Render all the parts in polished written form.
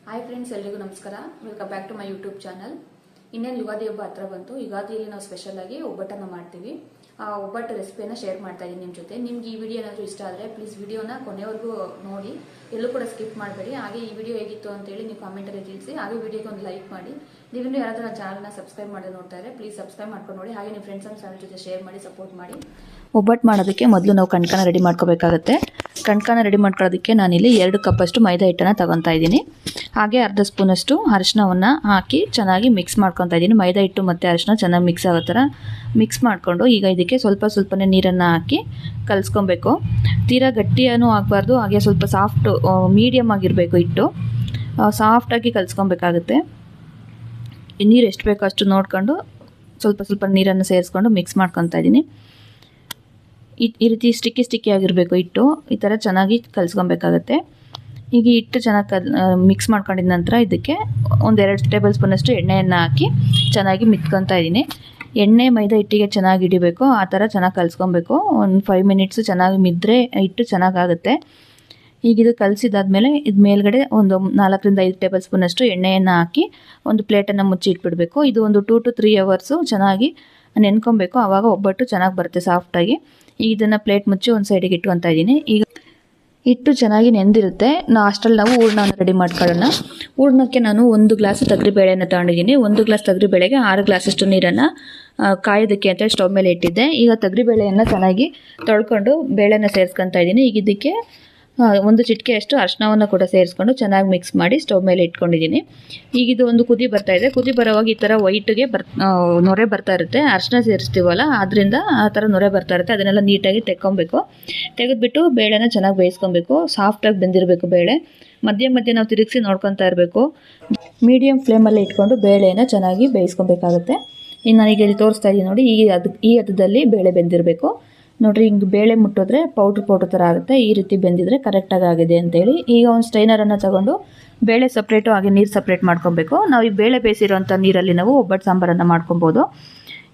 Hi friends, ಎಲ್ರಿಗೂ ನಮಸ್ಕಾರ. Welcome back to my YouTube channel. ಇನ್ನೇನು ಯುಗಾದಿ ಹಬ್ಬ ಹತ್ರ ಬಂತು. ಯುಗಾದಿಯಲ್ಲಿ ನಾವು ಸ್ಪೆಷಲ್ ಆಗಿ ಒಬ್ಬಟ್ಟನ್ನು ಮಾಡ್ತೀವಿ. ಆ ಒಬ್ಬಟ್ಟು ರೆಸಿಪಿಯನ್ನು ಶೇರ್ ಮಾಡ್ತಾ ಇದ್ದೀನಿ ನಿಮ್ಮ ಜೊತೆ. ನಿಮ್ಗೆ ಈ ವಿಡಿಯೋ ಏನಾದರೂ ಇಷ್ಟ ಆದರೆ ಪ್ಲೀಸ್ ವಿಡಿಯೋನ ಕೊನೆವರೆಗೂ ನೋಡಿ, ಎಲ್ಲೂ ಕೂಡ ಸ್ಕಿಪ್ ಮಾಡಬೇಡಿ. ಹಾಗೆ ಈ ವಿಡಿಯೋ ಹೇಗಿತ್ತು ಅಂತೇಳಿ ನೀವು ಕಾಮೆಂಟಲ್ಲಿ ತಿಳಿಸಿ. ಹಾಗೆ ವಿಡಿಯೋಗೆ ಒಂದು ಲೈಕ್ ಮಾಡಿ. ನೀವಿನ್ನೂ ಯಾರಾದರೂ ನನ್ನ ಚಾನಲ್ನ ಸಬ್ಸ್ಕ್ರೈಬ್ ಮಾಡಿ ನೋಡ್ತಾ ಇದ್ದರೆ ಪ್ಲೀಸ್ ಸಬ್ಸ್ಕ್ರೈಬ್ ಮಾಡ್ಕೊಂಡು ನೋಡಿ. ಹಾಗೆ ನಿಮ್ಮ ಫ್ರೆಂಡ್ಸ್ ಅಂಡ್ ಫ್ಯಾಮಿಲಿ ಜೊತೆ ಶೇರ್ ಮಾಡಿ, ಸಪೋರ್ಟ್ ಮಾಡಿ. ಒಬ್ಬಟ್ಟು ಮಾಡೋದಕ್ಕೆ ಮೊದಲು ನಾವು ಕಣ್ಕನ ರೆಡಿ ಮಾಡ್ಕೋಬೇಕಾಗುತ್ತೆ. ಕಣ್ಕನ ರೆಡಿ ಮಾಡ್ಕೊಳ್ಳೋದಕ್ಕೆ ನಾನಿಲ್ಲಿ 2 ಕಪ್ಪಷ್ಟು ಮೈದಾ ಹಿಟ್ಟನ್ನು ತಗೊತಾ ಇದ್ದೀನಿ. ಹಾಗೆ ಅರ್ಧ ಸ್ಪೂನಷ್ಟು ಅರಿಶಿನವನ್ನು ಹಾಕಿ ಚೆನ್ನಾಗಿ ಮಿಕ್ಸ್ ಮಾಡ್ಕೊತಾ ಇದ್ದೀನಿ. ಮೈದಾ ಹಿಟ್ಟು ಮತ್ತು ಅರಿಶಿನ ಚೆನ್ನಾಗಿ ಮಿಕ್ಸ್ ಆಗೋ ಥರ ಮಿಕ್ಸ್ ಮಾಡಿಕೊಂಡು ಈಗ ಇದಕ್ಕೆ ಸ್ವಲ್ಪನೇ ನೀರನ್ನು ಹಾಕಿ ಕಲಿಸ್ಕೊಬೇಕು. ತೀರಾ ಗಟ್ಟಿಯೂ ಆಗಬಾರ್ದು, ಹಾಗೆ ಸ್ವಲ್ಪ ಸಾಫ್ಟು ಮೀಡಿಯಮ್ ಆಗಿರಬೇಕು. ಹಿಟ್ಟು ಸಾಫ್ಟಾಗಿ ಕಲಿಸ್ಕೊಬೇಕಾಗುತ್ತೆ. ನೀರು ಎಷ್ಟು ಬೇಕೋ ಅಷ್ಟು ನೋಡಿಕೊಂಡು ಸ್ವಲ್ಪ ನೀರನ್ನು ಸೇರಿಸ್ಕೊಂಡು ಮಿಕ್ಸ್ ಮಾಡ್ಕೊತಾ ಇದ್ದೀನಿ. ಈ ರೀತಿ ಸ್ಟಿಕ್ಕಿ ಆಗಿರಬೇಕು ಹಿಟ್ಟು. ಈ ಥರ ಚೆನ್ನಾಗಿ ಕಲಿಸ್ಕೊಬೇಕಾಗತ್ತೆ. ಈಗ ಹಿಟ್ಟು ಚೆನ್ನಾಗಿ ಮಿಕ್ಸ್ ಮಾಡ್ಕೊಂಡಿದ ನಂತರ ಇದಕ್ಕೆ 1-2 ಟೇಬಲ್ ಸ್ಪೂನಷ್ಟು ಎಣ್ಣೆಯನ್ನು ಹಾಕಿ ಚೆನ್ನಾಗಿ ಮಿತ್ಕೊತಾ ಇದ್ದೀನಿ. ಎಣ್ಣೆ ಮೈದಾ ಹಿಟ್ಟಿಗೆ ಚೆನ್ನಾಗಿ ಹಿಡಿಬೇಕು, ಆ ಥರ ಚೆನ್ನಾಗಿ ಕಲಿಸ್ಕೊಬೇಕು. ಒಂದು 5 ಮಿನಿಟ್ಸು ಚೆನ್ನಾಗಿ ಮಿದ್ರೆ ಹಿಟ್ಟು ಚೆನ್ನಾಗಾಗುತ್ತೆ. ಈಗ ಇದು ಕಲಿಸಿದಾದ್ಮೇಲೆ ಇದು ಮೇಲ್ಗಡೆ ಒಂದು 4-5 ಟೇಬಲ್ ಸ್ಪೂನಷ್ಟು ಎಣ್ಣೆಯನ್ನು ಹಾಕಿ ಒಂದು ಪ್ಲೇಟನ್ನು ಮುಚ್ಚಿ ಇಟ್ಬಿಡಬೇಕು. ಇದು ಒಂದು 2 to 3 ಅವರ್ಸು ಚೆನ್ನಾಗಿ ನೆನ್ಕೊಬೇಕು. ಆವಾಗ ಒಬ್ಬಟ್ಟು ಚೆನ್ನಾಗಿ ಬರುತ್ತೆ ಸಾಫ್ಟಾಗಿ. ಈಗ ಇದನ್ನು ಪ್ಲೇಟ್ ಮುಚ್ಚಿ ಒಂದು ಸೈಡಿಗೆ ಇಟ್ಕೊತಾ ಇದ್ದೀನಿ. ಈಗ ಹಿಟ್ಟು ಚೆನ್ನಾಗಿ ನೆಂದಿರುತ್ತೆ. ಅಷ್ಟರಲ್ಲಿ ನಾವು ಹೂರ್ಣವನ್ನು ರೆಡಿ ಮಾಡ್ಕೊಳ್ಳೋಣ. ಹೂರ್ಣಕ್ಕೆ ನಾನು 1 ಗ್ಲಾಸ್ ತೊಗರಿಬೇಳೆಯನ್ನು ತಗೊಂಡಿದ್ದೀನಿ. 1 ಗ್ಲಾಸ್ ತೊಗರಿಬೇಳೆಗೆ 6 ಗ್ಲಾಸಷ್ಟು ನೀರನ್ನು ಕಾಯೋದಕ್ಕೆ ಅಂತ ಸ್ಟವ್ ಮೇಲೆ ಇಟ್ಟಿದ್ದೆ. ಈಗ ತೊಗರಿಬೇಳೆಯನ್ನು ಚೆನ್ನಾಗಿ ತೊಳ್ಕೊಂಡು ಬೇಳೆನ ಸೇರಿಸ್ಕೊತಾ ಇದ್ದೀನಿ. ಈಗ ಇದಕ್ಕೆ 1 ಚಿಟಿಕೆಯಷ್ಟು ಅರಿಶಿನವನ್ನು ಕೂಡ ಸೇರಿಸ್ಕೊಂಡು ಚೆನ್ನಾಗಿ ಮಿಕ್ಸ್ ಮಾಡಿ ಸ್ಟವ್ ಮೇಲೆ ಇಟ್ಕೊಂಡಿದ್ದೀನಿ. ಈಗ ಇದು ಒಂದು ಕುದಿ ಬರ್ತಾ ಇದೆ. ಕುದಿ ಬರೋವಾಗ ಈ ಥರ ವೈಟ್ಗೆ ನೊರೆ ಬರ್ತಾ ಇರುತ್ತೆ. ಅರಿಶಿನ ಸೇರಿಸ್ತೀವಲ್ಲ, ಅದರಿಂದ ಆ ಥರ ನೊರೆ ಬರ್ತಾ ಇರುತ್ತೆ. ಅದನ್ನೆಲ್ಲ ನೀಟಾಗಿ ತೆಕ್ಕೊಬೇಕು. ತೆಗೆದುಬಿಟ್ಟು ಬೇಳೆನ ಚೆನ್ನಾಗಿ ಬೇಯಿಸ್ಕೊಬೇಕು. ಸಾಫ್ಟಾಗಿ ಬೆಂದಿರಬೇಕು ಬೇಳೆ. ಮಧ್ಯೆ ನಾವು ತಿರುಗಿಸಿ ನೋಡ್ಕೊತಾ ಇರಬೇಕು. ಮೀಡಿಯಮ್ ಫ್ಲೇಮಲ್ಲಿ ಇಟ್ಕೊಂಡು ಬೇಳೆನ ಚೆನ್ನಾಗಿ ಬೇಯಿಸ್ಕೊಬೇಕಾಗುತ್ತೆ. ಈಗ ನಾನೀಗ ಇಲ್ಲಿ ತೋರಿಸ್ತಾ ಇದ್ದೀನಿ ನೋಡಿ. ಈ ಹದದಲ್ಲಿ ಬೇಳೆ ಬೆಂದಿರಬೇಕು ನೋಡಿರಿ. ಹಿಂಗೆ ಬೇಳೆ ಮುಟ್ಟಿದ್ರೆ ಪೌಡ್ರ್ ಥರ ಆಗುತ್ತೆ. ಈ ರೀತಿ ಬೆಂದಿದ್ರೆ ಕರೆಕ್ಟಾಗಿ ಆಗಿದೆ ಅಂತೇಳಿ. ಈಗ ಒಂದು ಸ್ಟೈನರನ್ನು ತಗೊಂಡು ಬೇಳೆ ಸಪ್ರೇಟು ಹಾಗೆ ನೀರು ಸಪ್ರೇಟ್ ಮಾಡ್ಕೊಬೇಕು. ನಾವು ಈ ಬೇಳೆ ಬೇಯಿಸಿರೋಂಥ ನೀರಲ್ಲಿ ನಾವು ಒಬ್ಬಟ್ಟು ಸಾಂಬಾರನ್ನು ಮಾಡ್ಕೊಬೋದು.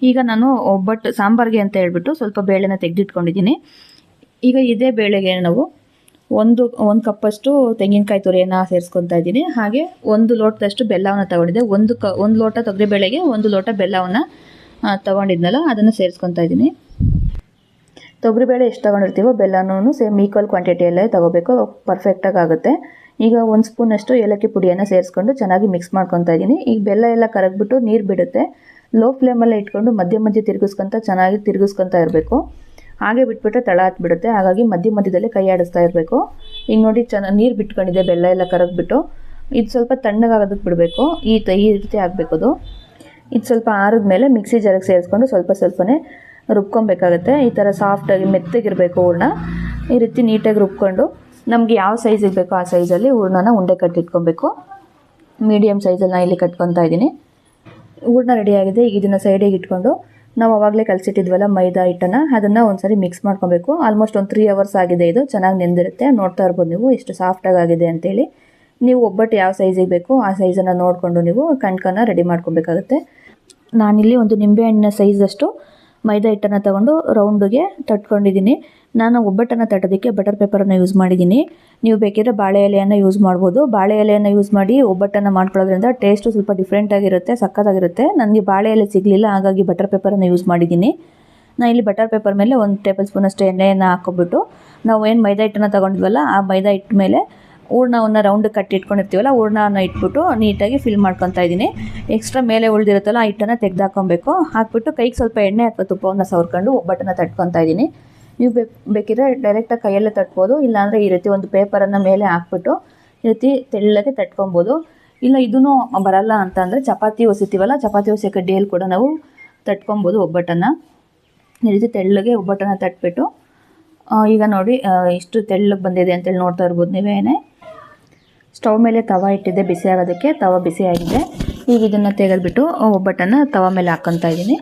ಈಗ ನಾನು ಒಬ್ಬಟ್ಟು ಸಾಂಬಾರಿಗೆ ಅಂತ ಹೇಳ್ಬಿಟ್ಟು ಸ್ವಲ್ಪ ಬೇಳೆನ ತೆಗೆದಿಟ್ಕೊಂಡಿದ್ದೀನಿ. ಈಗ ಇದೇ ಬೇಳೆಗೆ ನಾವು ಒಂದು ಕಪ್ಪಷ್ಟು ತೆಂಗಿನಕಾಯಿ ತುರಿಯನ್ನು ಸೇರಿಸ್ಕೊತಾ ಇದ್ದೀನಿ. ಹಾಗೆ 1 ಲೋಟದಷ್ಟು ಬೆಲ್ಲವನ್ನು ತಗೊಂಡಿದ್ದೆ. ಒಂದು ಲೋಟ ತೊಗರಿಬೇಳೆಗೆ 1 ಲೋಟ ಬೆಲ್ಲವನ್ನು ತೊಗೊಂಡಿದ್ನಲ್ಲ, ಅದನ್ನು ಸೇರಿಸ್ಕೊತಾ ಇದ್ದೀನಿ. ತೊಗರಿಬೇಳೆ ಎಷ್ಟು ತೊಗೊಂಡಿರ್ತೀವೋ ಬೆಲ್ಲನೂ ಸೇಮ್ ಈಕ್ವಲ್ ಕ್ವಾಂಟಿಟಿಯಲ್ಲೇ ತೊಗೋಬೇಕು, ಪರ್ಫೆಕ್ಟಾಗಿ ಆಗುತ್ತೆ. ಈಗ 1 ಸ್ಪೂನಷ್ಟು ಏಲಕ್ಕಿ ಪುಡಿಯನ್ನು ಸೇರಿಸ್ಕೊಂಡು ಚೆನ್ನಾಗಿ ಮಿಕ್ಸ್ ಮಾಡ್ಕೊತಾ ಇದ್ದೀನಿ. ಈಗ ಬೆಲ್ಲ ಎಲ್ಲ ಕರಗ್ಬಿಟ್ಟು ನೀರು ಬಿಡುತ್ತೆ. ಲೋ ಫ್ಲೇಮಲ್ಲೇ ಇಟ್ಕೊಂಡು ಮಧ್ಯೆ ಚೆನ್ನಾಗಿ ತಿರುಗಿಸ್ಕೊತಾ ಇರಬೇಕು. ಹಾಗೆ ಬಿಟ್ಬಿಟ್ರೆ ತಳ ಹತ್ಬಿಡುತ್ತೆ. ಹಾಗಾಗಿ ಮಧ್ಯದಲ್ಲಿ ಕೈ ಆಡಿಸ್ತಾ ಇರಬೇಕು. ಈಗ ನೋಡಿ ಚೆನ್ನಾಗಿ ನೀರು ಬಿಟ್ಕೊಂಡಿದೆ, ಬೆಲ್ಲ ಎಲ್ಲ ಕರಗ್ಬಿಟ್ಟು. ಇದು ಸ್ವಲ್ಪ ತಣ್ಣಗಾಗೋದಕ್ಕೆ ಬಿಡಬೇಕು. ಈ ರೀತಿ ಆಗಬೇಕು ಅದು. ಇದು ಸ್ವಲ್ಪ ಆರಿದ್ಮೇಲೆ ಮಿಕ್ಸಿ ಜಾರಿಗೆ ಸೇರಿಸ್ಕೊಂಡು ಸ್ವಲ್ಪನೇ ರುಬ್ಕೊಬೇಕಾಗುತ್ತೆ. ಈ ಥರ ಸಾಫ್ಟಾಗಿ ಮೆತ್ತಗಿರಬೇಕು ಹೂರ್ಣ. ಈ ರೀತಿ ನೀಟಾಗಿ ರುಬ್ಕೊಂಡು ನಮಗೆ ಯಾವ ಸೈಜಿಗೆ ಬೇಕೋ ಆ ಸೈಜಲ್ಲಿ ಹೂರ್ಣನ ಉಂಡೆ ಕಟ್ಟಿಟ್ಕೊಬೇಕು. ಮೀಡಿಯಮ್ ಸೈಜಲ್ಲಿ ನಾನು ಇಲ್ಲಿ ಕಟ್ಕೊತಾ ಇದ್ದೀನಿ. ಹೂರ್ಣ ರೆಡಿಯಾಗಿದೆ. ಈಗ ಇದನ್ನು ಸೈಡಿಗೆ ಇಟ್ಕೊಂಡು ನಾವು ಆವಾಗಲೇ ಕಲಸಿಟ್ಟಿದ್ವಲ್ಲ ಮೈದಾ ಹಿಟ್ಟನ್ನು, ಅದನ್ನು ಒಂದ್ಸರಿ ಮಿಕ್ಸ್ ಮಾಡ್ಕೊಬೇಕು. ಆಲ್ಮೋಸ್ಟ್ ಒಂದು 3 ಅವರ್ಸ್ ಆಗಿದೆ. ಇದು ಚೆನ್ನಾಗಿ ನೆಂದಿರುತ್ತೆ. ನೋಡ್ತಾ ಇರ್ಬೋದು ನೀವು ಎಷ್ಟು ಸಾಫ್ಟಾಗಿ ಆಗಿದೆ ಅಂತೇಳಿ. ನೀವು ಒಬ್ಬಟ್ಟು ಯಾವ ಸೈಜಿಗೆ ಬೇಕು ಆ ಸೈಜನ್ನು ನೋಡಿಕೊಂಡು ನೀವು ಕಣ್ಕನ ರೆಡಿ ಮಾಡ್ಕೊಬೇಕಾಗುತ್ತೆ. ನಾನಿಲ್ಲಿ ಒಂದು ನಿಂಬೆಹಣ್ಣಿನ ಸೈಜಷ್ಟು ಮೈದಾ ಹಿಟ್ಟನ್ನು ತಗೊಂಡು ರೌಂಡಿಗೆ ತಟ್ಕೊಂಡಿದ್ದೀನಿ. ನಾನು ಒಬ್ಬಟ್ಟನ್ನು ತಟ್ಟೋದಕ್ಕೆ ಬಟರ್ ಪೇಪರನ್ನು ಯೂಸ್ ಮಾಡಿದ್ದೀನಿ. ನೀವು ಬೇಕಿದ್ರೆ ಬಾಳೆ ಎಲೆಯನ್ನು ಯೂಸ್ ಮಾಡ್ಬೋದು. ಬಾಳೆ ಎಲೆಯನ್ನು ಯೂಸ್ ಮಾಡಿ ಒಬ್ಬಟ್ಟನ್ನು ಮಾಡ್ಕೊಳ್ಳೋದ್ರಿಂದ ಟೇಸ್ಟು ಸ್ವಲ್ಪ ಡಿಫ್ರೆಂಟಾಗಿರುತ್ತೆ, ಸಕ್ಕತ್ತಾಗಿರುತ್ತೆ. ನನಗೆ ಬಾಳೆ ಎಲೆ ಸಿಗಲಿಲ್ಲ, ಹಾಗಾಗಿ ಬಟರ್ ಪೇಪರನ್ನು ಯೂಸ್ ಮಾಡಿದ್ದೀನಿ. ನಾನು ಇಲ್ಲಿ ಬಟರ್ ಪೇಪರ್ ಮೇಲೆ 1 ಟೇಬಲ್ ಸ್ಪೂನಷ್ಟು ಎಣ್ಣೆಯನ್ನು ಹಾಕ್ಕೊಬಿಟ್ಟು ನಾವು ಏನು ಮೈದಾ ಹಿಟ್ಟನ್ನು ತೊಗೊಂಡಿದ್ವಲ್ಲ ಆ ಮೈದಾ ಹಿಟ್ಟು ಮೇಲೆ ಹೂರ್ಣವನ್ನು ರೌಂಡ್ ಕಟ್ಟಿ ಇಟ್ಕೊಂಡಿರ್ತೀವಲ್ಲ, ಹೂರ್ಣವನ್ನು ಇಟ್ಬಿಟ್ಟು ನೀಟಾಗಿ ಫಿಲ್ ಮಾಡ್ಕೊತಾ ಇದ್ದೀನಿ. ಎಕ್ಸ್ಟ್ರಾ ಮೇಲೆ ಉಳಿದಿರುತ್ತಲ್ಲ ಆ ಹಿಟ್ಟನ್ನು ತೆಗೆದಾಕೊಬೇಕು. ಹಾಕ್ಬಿಟ್ಟು ಕೈಗೆ ಸ್ವಲ್ಪ ಎಣ್ಣೆ ಅಥವಾ ತುಪ್ಪವನ್ನು ಸವರ್ಕೊಂಡು ಒಬ್ಬಟ್ಟನ್ನು ತಟ್ಕೊತಾ ಇದ್ದೀನಿ. ನೀವು ಬೇಕಿದ್ರೆ ಡೈರೆಕ್ಟಾಗಿ ಕೈಯಲ್ಲೇ ತಟ್ಬೋದು. ಇಲ್ಲಾಂದರೆ ಈ ರೀತಿ ಒಂದು ಪೇಪರನ್ನು ಮೇಲೆ ಹಾಕ್ಬಿಟ್ಟು ಈ ರೀತಿ ತೆಳ್ಳಗೆ ತಟ್ಕೊಬೋದು. ಇಲ್ಲ ಇದೂ ಬರಲ್ಲ ಅಂತಂದರೆ ಚಪಾತಿ ಹೊಸಿತೀವಲ್ಲ, ಚಪಾತಿ ಹೊಸೆ ಕಡ್ಡಿಯಲ್ಲಿ ಕೂಡ ನಾವು ತಟ್ಕೊಬೋದು ಒಬ್ಬಟ್ಟನ್ನು. ಈ ರೀತಿ ತೆಳ್ಳಗೆ ಒಬ್ಬಟ್ಟನ್ನು ತಟ್ಬಿಟ್ಟು ಈಗ ನೋಡಿ ಇಷ್ಟು ತೆಳ್ಳಗೆ ಬಂದಿದೆ ಅಂತೇಳಿ ನೋಡ್ತಾ ಇರ್ಬೋದು ನೀವೇನೇ. ಸ್ಟವ್ ಮೇಲೆ ತವ ಇಟ್ಟಿದ್ದೆ ಬಿಸಿ ಆಗೋದಕ್ಕೆ. ತವ ಬಿಸಿ ಆಗಿದೆ. ಈಗ ಇದನ್ನು ತೆಗೆದುಬಿಟ್ಟು ಒಬ್ಬಟ್ಟನ್ನು ತವ ಮೇಲೆ ಹಾಕ್ಕೊತಾ ಇದ್ದೀನಿ.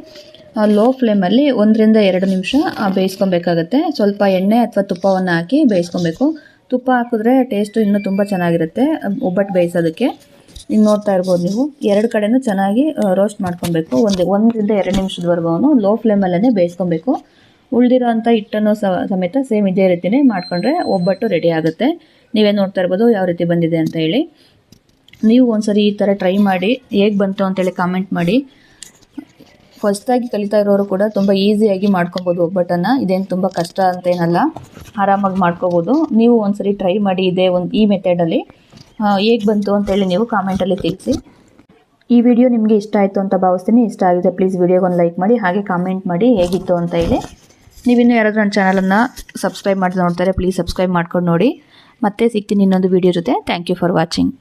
ಲೋ ಫ್ಲೇಮಲ್ಲಿ 1-2 ನಿಮಿಷ ಬೇಯಿಸ್ಕೊಬೇಕಾಗತ್ತೆ. ಸ್ವಲ್ಪ ಎಣ್ಣೆ ಅಥವಾ ತುಪ್ಪವನ್ನು ಹಾಕಿ ಬೇಯಿಸ್ಕೊಬೇಕು. ತುಪ್ಪ ಹಾಕಿದ್ರೆ ಟೇಸ್ಟು ಇನ್ನೂ ತುಂಬ ಚೆನ್ನಾಗಿರುತ್ತೆ ಒಬ್ಬಟ್ಟು ಬೇಯಿಸೋದಕ್ಕೆ. ಈಗ ನೋಡ್ತಾ ಇರ್ಬೋದು ನೀವು 2 ಕಡೆನೂ ಚೆನ್ನಾಗಿ ರೋಸ್ಟ್ ಮಾಡ್ಕೊಬೇಕು. 1-2 ನಿಮಿಷದವರೆಗೂ ಲೋ ಫ್ಲೇಮಲ್ಲೇ ಬೇಯಿಸ್ಕೊಬೇಕು. ಉಳಿದಿರೋ ಅಂಥ ಹಿಟ್ಟನ್ನು ಸಮೇತ ಸೇಮ್ ಇದೇ ರೀತಿಯೇ ಮಾಡಿಕೊಂಡ್ರೆ ಒಬ್ಬಟ್ಟು ರೆಡಿ ಆಗುತ್ತೆ. ನೀವೇ ನೋಡ್ತಾ ಇರ್ಬೋದು ಯಾವ ರೀತಿ ಬಂದಿದೆ ಅಂತ ಹೇಳಿ. ನೀವು ಒಂದ್ಸರಿ ಈ ಥರ ಟ್ರೈ ಮಾಡಿ ಹೇಗೆ ಬಂತು ಅಂತೇಳಿ ಕಾಮೆಂಟ್ ಮಾಡಿ. ಫಸ್ಟಾಗಿ ಕಲಿತಾ ಇರೋರು ಕೂಡ ತುಂಬ ಈಸಿಯಾಗಿ ಮಾಡ್ಕೊಬೋದು ಒಬ್ಬಟ್ಟನ್ನು. ಇದೇನು ತುಂಬ ಕಷ್ಟ ಅಂತೇನಲ್ಲ, ಆರಾಮಾಗಿ ಮಾಡ್ಕೋಬೋದು. ನೀವು ಒಂದ್ಸರಿ ಟ್ರೈ ಮಾಡಿ ಈ ಮೆಥಡಲ್ಲಿ ಹೇಗೆ ಬಂತು ಅಂತೇಳಿ ನೀವು ಕಾಮೆಂಟಲ್ಲಿ ತಿಳಿಸಿ. ಈ ವಿಡಿಯೋ ನಿಮಗೆ ಇಷ್ಟ ಆಯಿತು ಅಂತ ಭಾವಿಸ್ತೀನಿ. ಇಷ್ಟ ಆಗಿದೆ ಪ್ಲೀಸ್ ವಿಡಿಯೋಗೊಂದು ಲೈಕ್ ಮಾಡಿ, ಹಾಗೆ ಕಾಮೆಂಟ್ ಮಾಡಿ ಹೇಗಿತ್ತು ಅಂತ ಹೇಳಿ. ನೀವಿನ್ನೂ ಯಾರಾದರೂ ನನ್ನ ಚಾನಲನ್ನು ಸಬ್ಸ್ಕ್ರೈಬ್ ಮಾಡಿ ನೋಡ್ತಾರೆ ಪ್ಲೀಸ್ ಸಬ್ಸ್ಕ್ರೈಬ್ ಮಾಡ್ಕೊಂಡು ನೋಡಿ. ಮತ್ತೆ ಸಿಗ್ತೀನಿ ಇನ್ನೊಂದು ವಿಡಿಯೋ ಜೊತೆ. Thank you for watching.